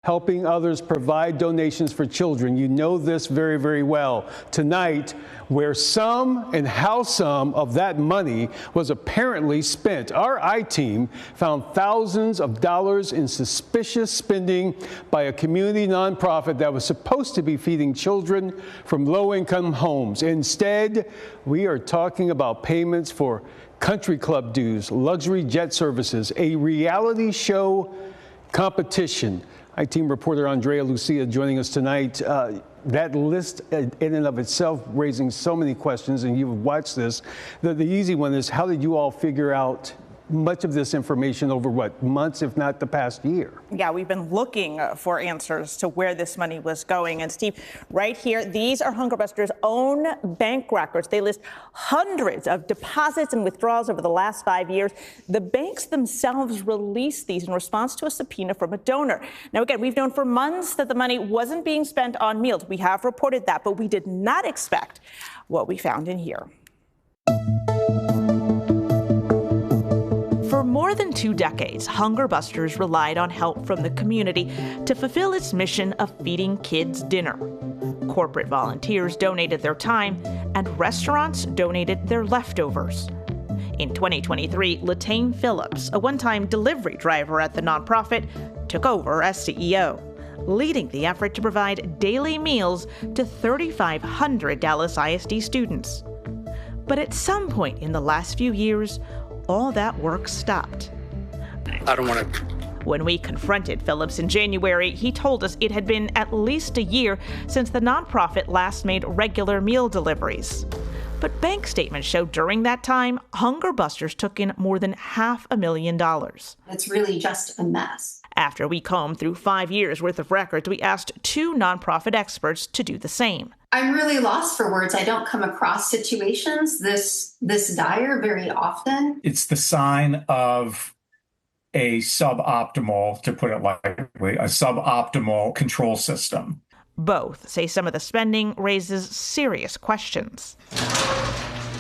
helping others provide donations for children. You know this very, very well. Tonight, where some and how some of that money was apparently spent. Our I-Team found thousands of dollars in suspicious spending by a community nonprofit that was supposed to be feeding children from low-income homes. Instead, we are talking about payments for country club dues, luxury jet services, a reality show competition. I-Team reporter Andrea Lucia joining us tonight. That list in and of itself raising so many questions, and you've watched this. The easy one is, how did you all figure out much of this information over what, months, if not the past year? Yeah, we've been looking for answers to where this money was going. And Steve, right here, these are Hungerbusters' own bank records. They list hundreds of deposits and withdrawals over the last 5 years. The banks themselves released these in response to a subpoena from a donor. Now, again, we've known for months that the money wasn't being spent on meals. We have reported that, but we did not expect what we found in here. For more than 2 decades, Hungerbusters relied on help from the community to fulfill its mission of feeding kids dinner. Corporate volunteers donated their time, and restaurants donated their leftovers. In 2023, Latane Phillips, a one-time delivery driver at the nonprofit, took over as CEO, leading the effort to provide daily meals to 3,500 Dallas ISD students. But at some point in the last few years, all that work stopped. I don't want to. When we confronted Phillips in January, he told us it had been at least a year since the nonprofit last made regular meal deliveries. But bank statements show during that time, Hungerbusters took in more than $500,000. It's really just a mess. After we combed through 5 years worth of records, we asked 2 nonprofit experts to do the same. I'm really lost for words. I don't come across situations this dire very often. It's the sign of a suboptimal, to put it lightly, a suboptimal control system. Both say some of the spending raises serious questions.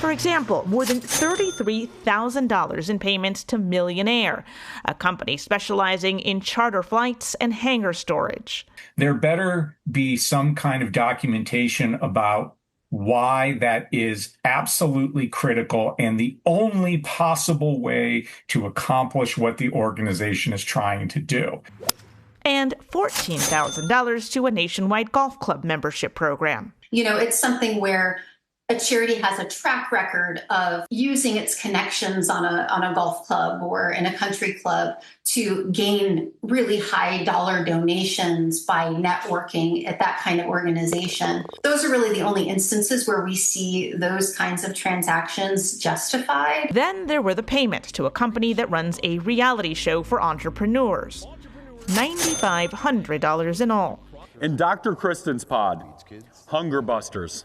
For example, more than $33,000 in payments to Millionaire, a company specializing in charter flights and hangar storage. There better be some kind of documentation about why that is absolutely critical and the only possible way to accomplish what the organization is trying to do. And $14,000 to a nationwide golf club membership program. You know, it's something where a charity has a track record of using its connections on a golf club or in a country club to gain really high dollar donations by networking at that kind of organization. Those are really the only instances where we see those kinds of transactions justified. Then there were the payments to a company that runs a reality show for entrepreneurs. $9,500 in all. In Dr. Kristen's pod, Hungerbusters.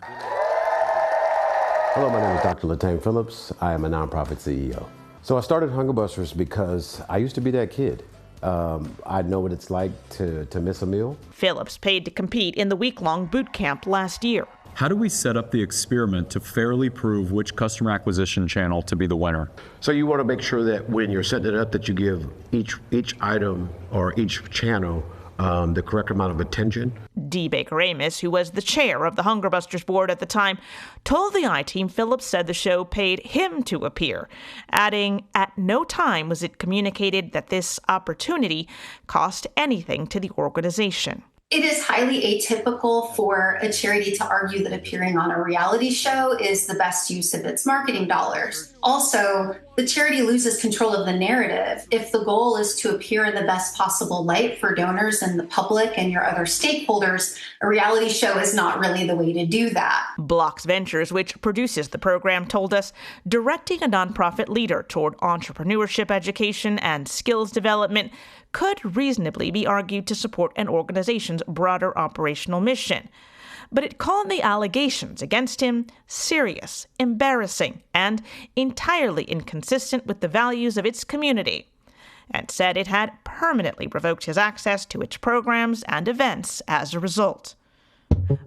Hello, my name is Dr. Latane Phillips. I am a nonprofit CEO. So I started Hungerbusters because I used to be that kid. I know what it's like to miss a meal. Phillips paid to compete in the week-long boot camp last year. How do we set up the experiment to fairly prove which customer acquisition channel to be the winner? So you want to make sure that when you're setting it up that you give each item or each channel the correct amount of attention. D. Baker Amos, who was the chair of the Hungerbusters board at the time, told the I-Team Phillips said the show paid him to appear, adding, at no time was it communicated that this opportunity cost anything to the organization. It is highly atypical for a charity to argue that appearing on a reality show is the best use of its marketing dollars. Also, the charity loses control of the narrative. If the goal is to appear in the best possible light for donors and the public and your other stakeholders, a reality show is not really the way to do that. Blocks Ventures, which produces the program, told us directing a nonprofit leader toward entrepreneurship education and skills development could reasonably be argued to support an organization's broader operational mission. But it called the allegations against him serious, embarrassing, and entirely inconsistent with the values of its community, and said it had permanently revoked his access to its programs and events as a result.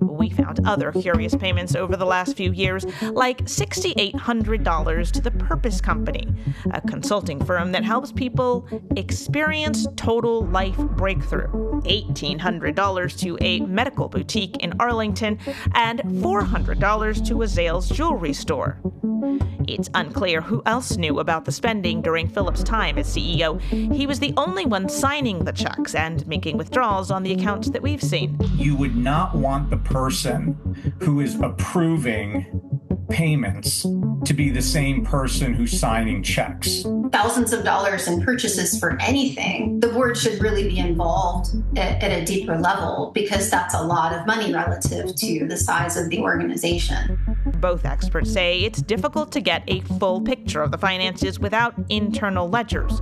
We found other curious payments over the last few years, like $6,800 to the Purpose Company, a consulting firm that helps people experience total life breakthrough, $1,800 to a medical boutique in Arlington, and $400 to a Zales jewelry store. It's unclear who else knew about the spending during Phillips' time as CEO. He was the only one signing the checks and making withdrawals on the accounts that we've seen. You would not want the person who is approving payments to be the same person who's signing checks. Thousands of dollars in purchases for anything, the board should really be involved at a deeper level, because that's a lot of money relative to the size of the organization. Both experts say it's difficult to get a full picture of the finances without internal ledgers.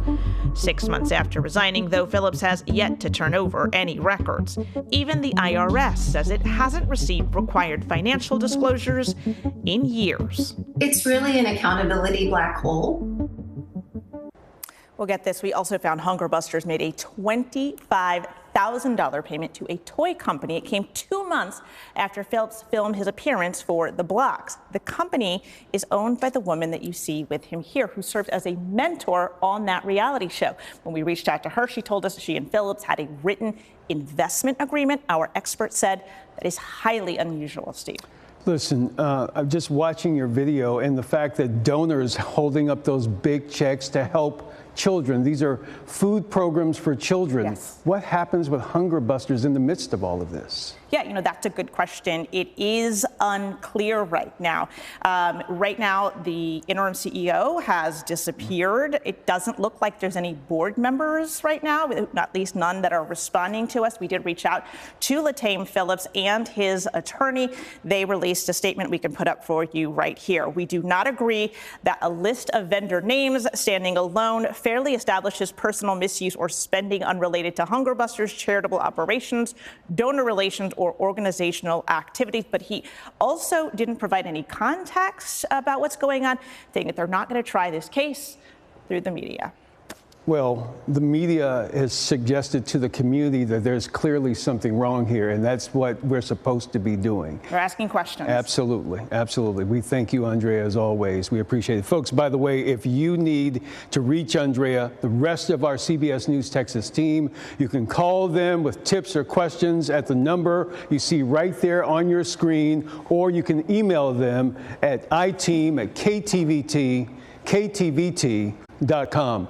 6 months after resigning, though, Phillips has yet to turn over any records. Even the IRS says it hasn't received required financial disclosures in years. It's really an accountability black hole. Well, get this. We also found Hunger Busters made a $25,000 payment to a toy company. It came 2 months after Phillips filmed his appearance for The Blocks. The company is owned by the woman that you see with him here, who served as a mentor on that reality show. When we reached out to her, she told us she and Phillips had a written investment agreement. Our expert said that is highly unusual, Steve. Listen, I'm just watching your video, and the fact that donors holding up those big checks to help children. These are food programs for children. Yes. What happens with Hunger Busters in the midst of all of this? Yeah, that's a good question. It is unclear right now. Right now, the interim CEO has disappeared. It doesn't look like there's any board members right now, at least none that are responding to us. We did reach out to Latame Phillips and his attorney. They released a statement we can put up for you right here. We do not agree that a list of vendor names standing alone fairly establishes personal misuse or spending unrelated to Hunger Busters, charitable operations, donor relations, or organizational activities. But he also didn't provide any context about what's going on, saying that they're not going to try this case through the media. Well, the media has suggested to the community that there's clearly something wrong here, and that's what we're supposed to be doing. We're asking questions. Absolutely. Absolutely. We thank you, Andrea, as always. We appreciate it. Folks, by the way, if you need to reach Andrea, the rest of our CBS News Texas team, you can call them with tips or questions at the number you see right there on your screen, or you can email them at iteam@ktvt.com.